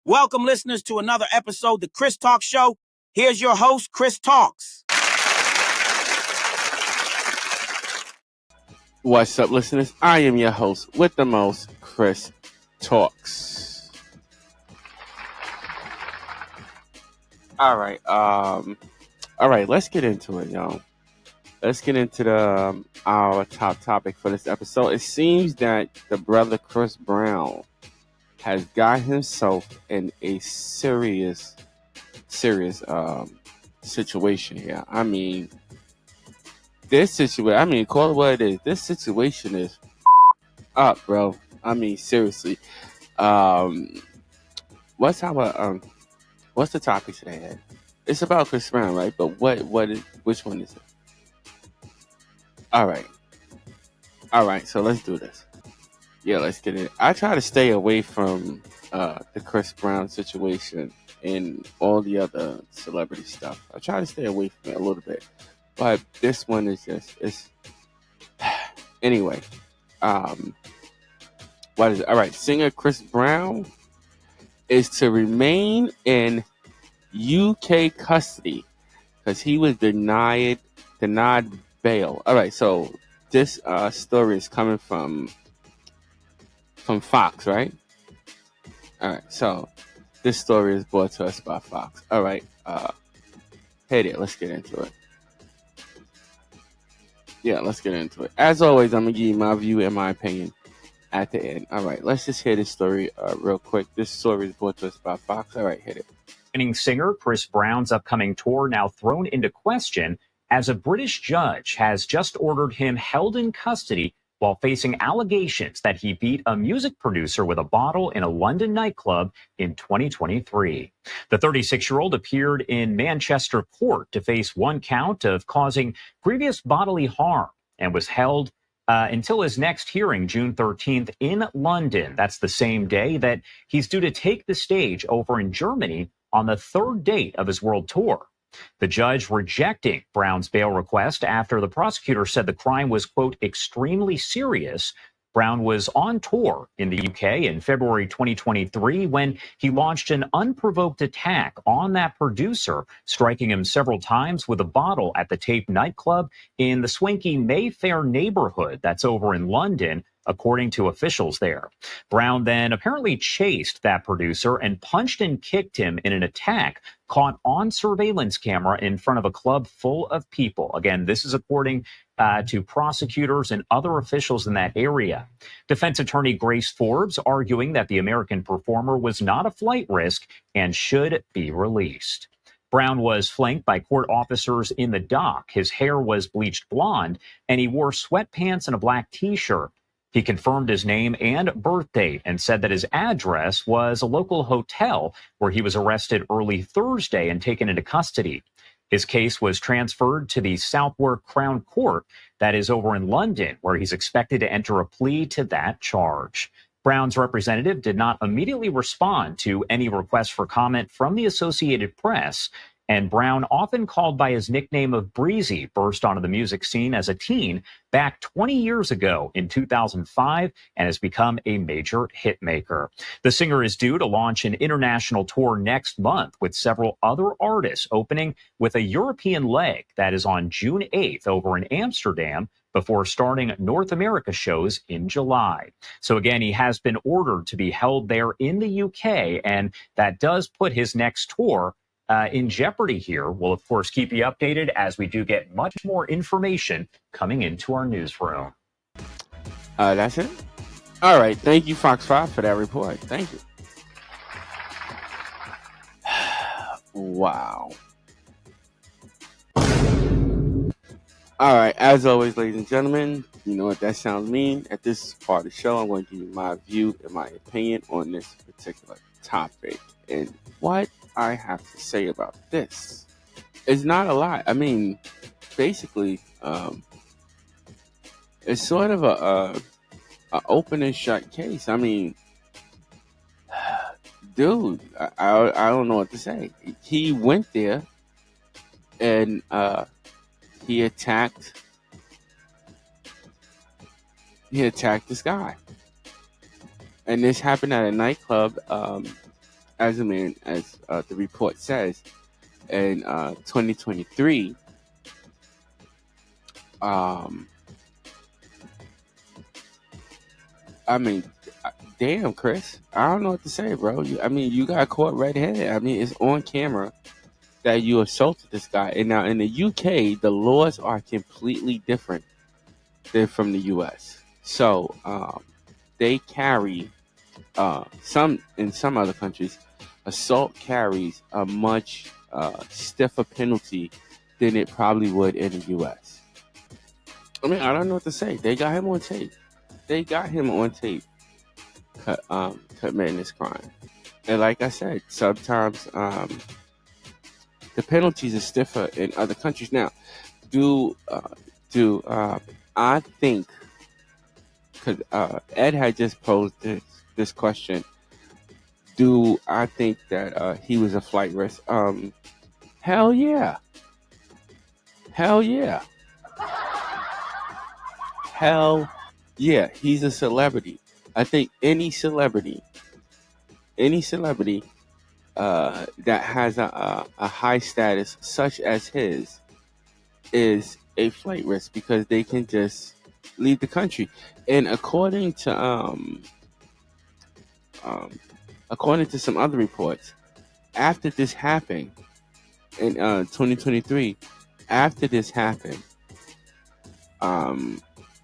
Welcome, listeners, to another episode of the Chris Talk Show. Here's your host, Chris Talks. What's up, listeners? I am your host with the most, Chris Talks. All right, let's get into it, y'all. Let's get into our top topic for this episode. It seems that the brother Chris Brown has got himself in a serious situation here. I mean, call it what it is. This situation is up, bro. I mean, seriously. What's the topic today, Ed? It's about Chris Brown, right? But which one is it? All right. So let's do this. Yeah, let's get it. I try to stay away from the Chris Brown situation and all the other celebrity stuff. I try to stay away from it a little bit, but this one is it's anyway. What is it? All right, singer Chris Brown is to remain in UK custody because he was denied bail. All right, so this story is coming from Fox, right? All right, so this story is brought to us by Fox. All right, hey there, let's get into it. Yeah, let's get into it. As always, I'm gonna give you my view and my opinion at the end. All right, let's just hear this story real quick. This story is brought to us by Fox. All right, hit it. Singer Chris Brown's upcoming tour now thrown into question as a British judge has just ordered him held in custody while facing allegations that he beat a music producer with a bottle in a London nightclub in 2023. The 36-year-old appeared in Manchester court to face one count of causing previous bodily harm and was held until his next hearing, June 13th, in London. That's the same day that he's due to take the stage over in Germany on the third date of his world tour. The judge rejecting Brown's bail request after the prosecutor said the crime was, quote, extremely serious. Brown was on tour in the UK in February 2023 when he launched an unprovoked attack on that producer, striking him several times with a bottle at the Tape nightclub in the swanky Mayfair neighborhood that's over in London, according to officials there. Brown then apparently chased that producer and punched and kicked him in an attack caught on surveillance camera in front of a club full of people. Again, this is according to prosecutors and other officials in that area. Defense attorney Grace Forbes arguing that the American performer was not a flight risk and should be released. Brown was flanked by court officers in the dock. His hair was bleached blonde, and he wore sweatpants and a black T-shirt. He confirmed his name and birth date and said that his address was a local hotel where he was arrested early Thursday and taken into custody. His case was transferred to the Southwark Crown Court that is over in London, where he's expected to enter a plea to that charge. Brown's representative did not immediately respond to any request for comment from the Associated Press, and Brown, often called by his nickname of Breezy, burst onto the music scene as a teen back 20 years ago in 2005 and has become a major hit maker. The singer is due to launch an international tour next month with several other artists, opening with a European leg that is on June 8th over in Amsterdam before starting North America shows in July. So again, he has been ordered to be held there in the UK, and that does put his next tour in jeopardy here. We'll, of course, keep you updated as we do get much more information coming into our newsroom. That's it? All right. Thank you, Fox 5, for that report. Thank you. Wow. All right. As always, ladies and gentlemen, you know what that sounds mean. At this part of the show, I'm going to give you my view and my opinion on this particular topic. And what I have to say about this is not a lot. I mean, basically, it's sort of a open and shut case. I mean, dude, I don't know what to say. He went there and he attacked this guy, and this happened at a nightclub as the report says, in 2023. I mean, damn, Chris, I don't know what to say, bro. You got caught red-handed. I mean, it's on camera that you assaulted this guy. And now in the UK, the laws are completely different than from the US. So they carry in some other countries, assault carries a much stiffer penalty than it probably would in the US. I mean, I don't know what to say. They got him on tape. Committing this crime. And like I said, sometimes the penalties are stiffer in other countries. Now, do I think, because Ed had just posed this question, do I think that he was a flight risk? Hell yeah. Hell yeah. Hell yeah. He's a celebrity. I think any celebrity that has a high status such as his is a flight risk, because they can just leave the country. And according to some other reports, after this happened in 2023, after this happened,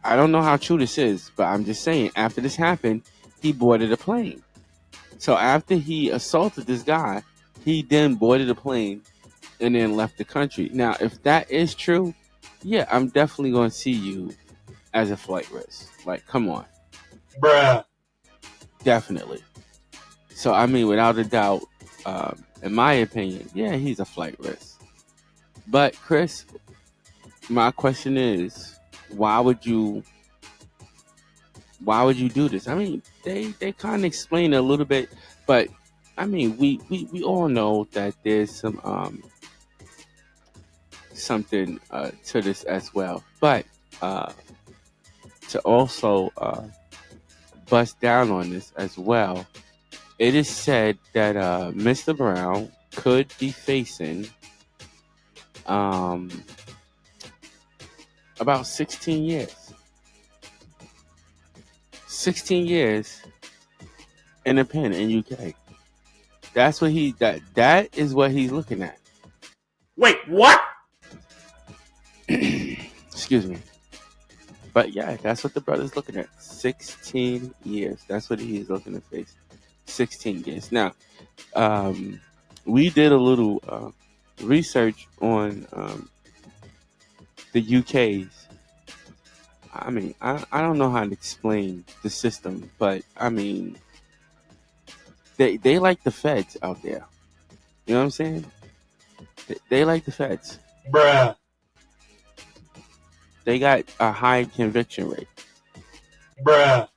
I don't know how true this is, but I'm just saying, after this happened, he boarded a plane. So after he assaulted this guy, he then boarded a plane and then left the country. Now, if that is true, yeah, I'm definitely going to see you as a flight risk. Like, come on. Bruh. Definitely. So, I mean, without a doubt, in my opinion, yeah, he's a flight risk. But, Chris, my question is, why would you do this? I mean, they kind of explain a little bit, but I mean, we all know that there's something to this as well. But to also bust down on this as well, it is said that Mr. Brown could be facing about 16 years. 16 years in a pen in UK. That's what that is what he's looking at. Wait, what? Excuse me. But yeah, that's what the brother's looking at. 16 years. That's what he's looking to face. 16 years. Now, we did a little research on the UK's. I mean, I don't know how to explain the system, but I mean, they like the feds out there. You know what I'm saying? They like the feds. Bruh. They got a high conviction rate. Bruh.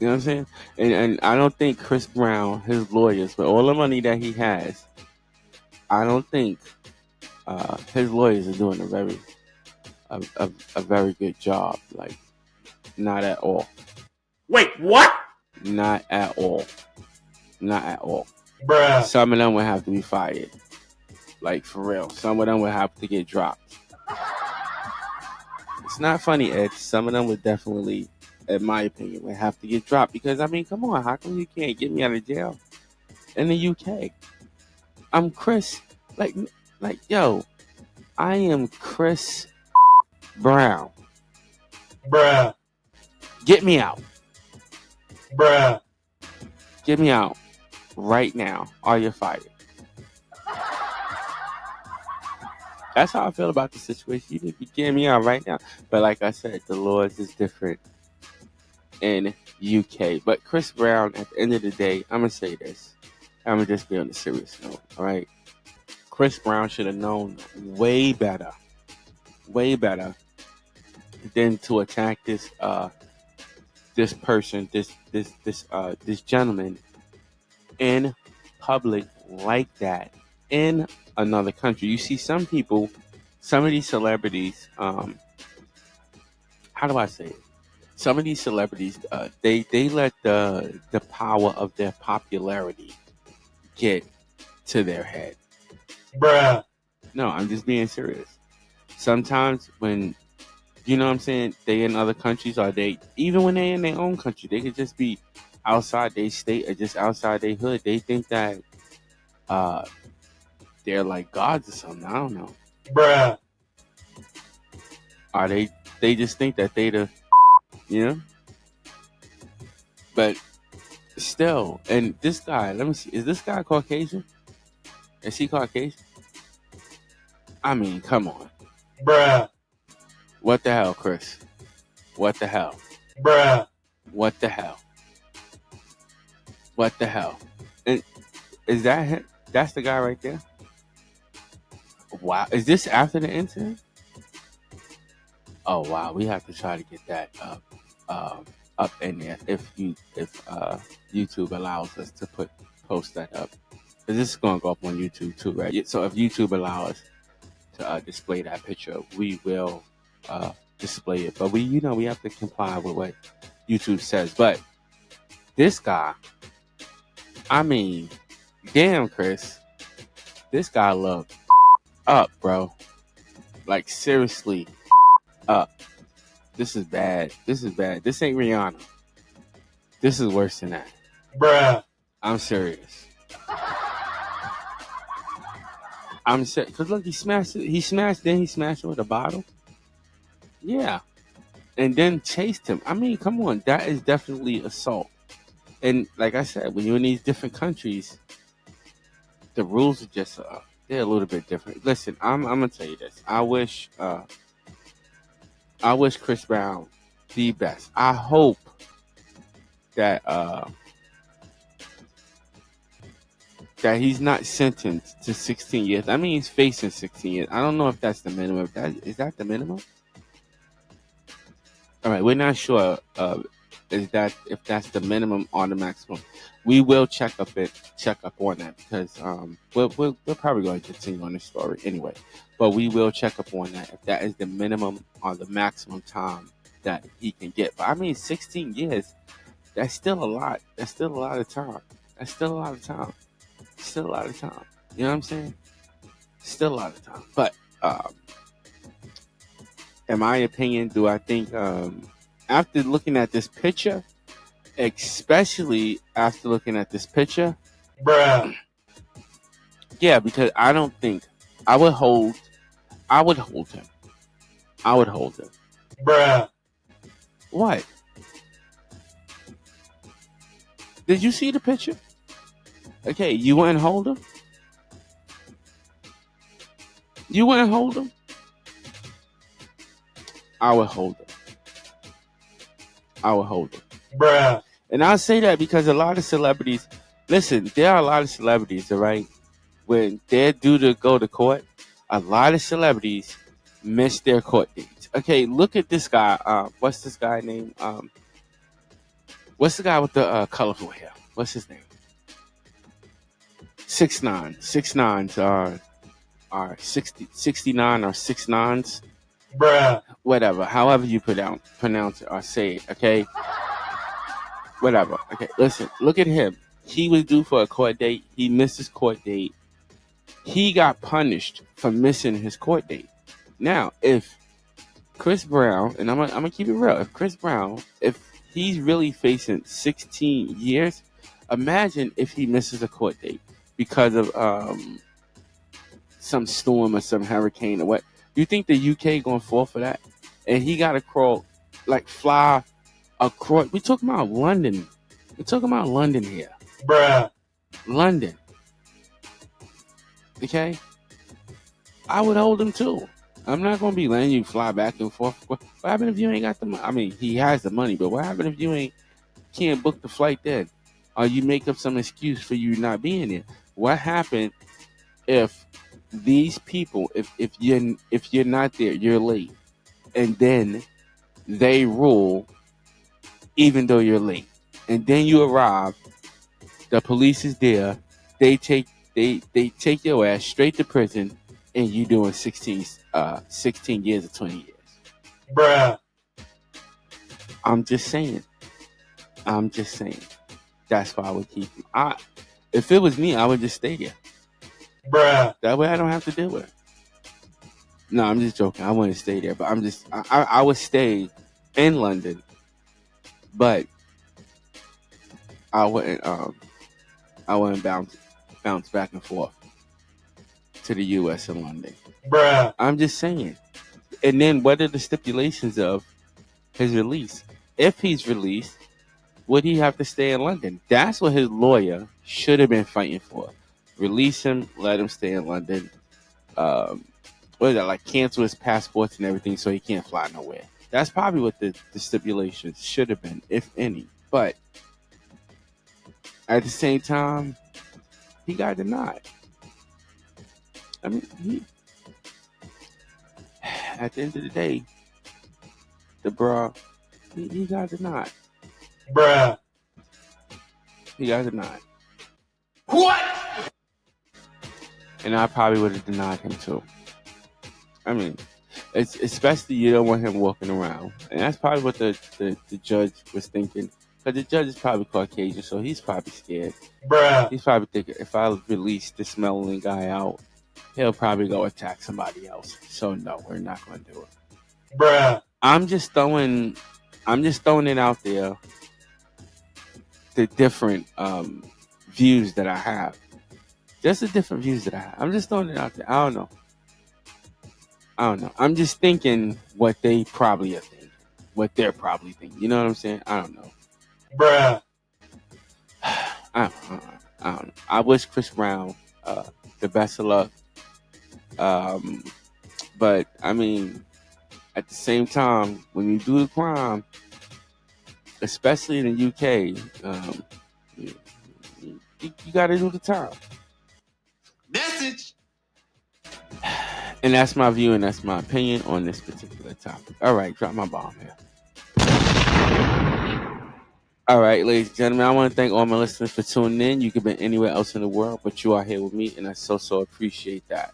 You know what I'm saying? And I don't think Chris Brown, his lawyers, with all the money that he has, I don't think his lawyers are doing a very good job. Like, not at all. Wait, what? Not at all. Not at all. Bruh. Some of them would have to be fired. Like, for real. Some of them would have to get dropped. It's not funny, Ed. Some of them would definitely, in my opinion, would have to get dropped. Because, I mean, come on. How come you can't get me out of jail in the UK? I'm Chris. Like, yo, I am Chris Brown. Bruh. Get me out. Bruh. Get me out right now, or you're fired. That's how I feel about the situation. You need to be getting me out right now. But like I said, the laws is different in UK. But Chris Brown, at the end of the day, I'm going to say this. I'm going to just be on the serious note, all right? Chris Brown should have known way better than to attack this person, this gentleman in public like that in another country. You see, some people, some of these celebrities, how do I say it? some of these celebrities, they let the power of their popularity get to their head. Bruh. No, I'm just being serious. Sometimes when, you know what I'm saying, they in other countries, or they, even when they in their own country, they could just be outside their state or just outside their hood. They think that they're like gods or something. I don't know. Bruh. Or they just think that they the, you know? But still, and this guy, let me see, is this guy Caucasian? Is he Caucasian? I mean, come on. Bruh. What the hell, Chris? What the hell? Bruh. What the hell? What the hell? And is that him? That's the guy right there? Wow. Is this after the incident? Oh wow, we have to try to get that up in there if YouTube allows us to post that up. Because this is gonna go up on YouTube too, right? So if YouTube allows us to display that picture, we will display it. But we have to comply with what YouTube says. But this guy, I mean, damn, Chris, this guy looked up, bro. Like seriously, up. This is bad. This is bad. This ain't Rihanna. This is worse than that. Bruh. I'm serious. I'm serious. Cause look, he smashed it. He smashed it with a bottle. Yeah. And then chased him. I mean, come on. That is definitely assault. And like I said, when you're in these different countries, the rules are just they're a little bit different. Listen, I'm gonna tell you this. I wish Chris Brown the best. I hope that that he's not sentenced to 16 years. I mean, he's facing 16 years. I don't know if that's the minimum. Is that the minimum? All right, we're not sure if that's the minimum or the maximum. We will check up on that because we're probably going to continue on this story anyway. But we will check up on that if that is the minimum or the maximum time that he can get. But I mean, 16 years, that's still a lot. That's still a lot of time. That's still a lot of time. Still a lot of time. You know what I'm saying? Still a lot of time. But in my opinion, do I think after looking at this picture, especially after looking at this picture, Bruh. yeah, because I don't think I would hold him. I would hold him. Bruh. What? Did you see the picture? Okay, you wouldn't hold him? You wouldn't hold him? I would hold him. I would hold him. Bruh. And I'll say that because a lot of celebrities, listen, there are a lot of celebrities, all right? When they're due to go to court, a lot of celebrities miss their court dates. Okay, look at this guy. What's this guy named? What's the guy with the colorful hair? What's his name? 6ix9ine. 6ix9ines are 69 or 6ix9ines. Bruh. Whatever. However you pronounce it or say it, okay? Whatever. Okay, listen. Look at him. He was due for a court date. He missed his court date. He got punished for missing his court date. Now, if Chris Brown, and I'm gonna keep it real, if he's really facing 16 years, imagine if he misses a court date because of some storm or some hurricane or what. You think the UK gonna fall for that? And he gotta fly across. We talking about London. We're talking about London here. Bruh. London. Okay? I would hold him too. I'm not gonna be letting you fly back and forth. What happened if you ain't got the money? I mean, he has the money, but what happened if you can't book the flight then? Or you make up some excuse for you not being there? What happened if these people, if you're not there, you're late, and then they rule even though you're late, and then you arrive, the police is there, they take your ass straight to prison, and you doing 16 years or 20 years. Bruh. I'm just saying. That's why I would keep him. If it was me, I would just stay there. Bruh. That way I don't have to deal with it. No, I'm just joking. I wouldn't stay there, but I would stay in London, but I wouldn't bounce back and forth to the US and London. Bruh. I'm just saying. And then what are the stipulations of his release? If he's released, would he have to stay in London? That's what his lawyer should have been fighting for. Release him, let him stay in London. What is that, like cancel his passports and everything so he can't fly nowhere. That's probably what the stipulations should have been, if any. But at the same time, he got denied. I mean, at the end of the day, the bro, he got denied. Bruh. He got denied. What? And I probably would have denied him too. I mean, it's especially you don't want him walking around. And that's probably what the judge was thinking. Because the judge is probably Caucasian, so he's probably scared. Bruh. He's probably thinking, if I release this melanin guy out, he'll probably go attack somebody else. So no, we're not going to do it. Bruh. I'm just throwing it out there. The different views that I have. Just the different views that I have. I'm just throwing it out there. I don't know. I'm just thinking what they probably are thinking. What they're probably thinking. You know what I'm saying? I don't know. Bruh. I don't know. I wish Chris Brown the best of luck. But I mean, at the same time, when you do the crime, especially in the UK, you got to do the time. Message. And that's my view and that's my opinion on this particular topic. All right, drop my bomb here. All right, ladies and gentlemen, I want to thank all my listeners for tuning in. You could be anywhere else in the world, but you are here with me, and I so appreciate that.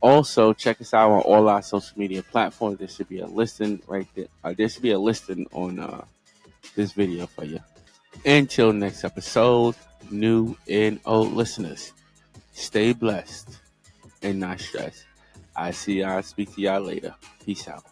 Also, check us out on all our social media platforms. There should be a listing right there. There should be a listing on this video for you. Until next episode, new and old listeners, stay blessed and not stressed. I see y'all. Speak to y'all later. Peace out.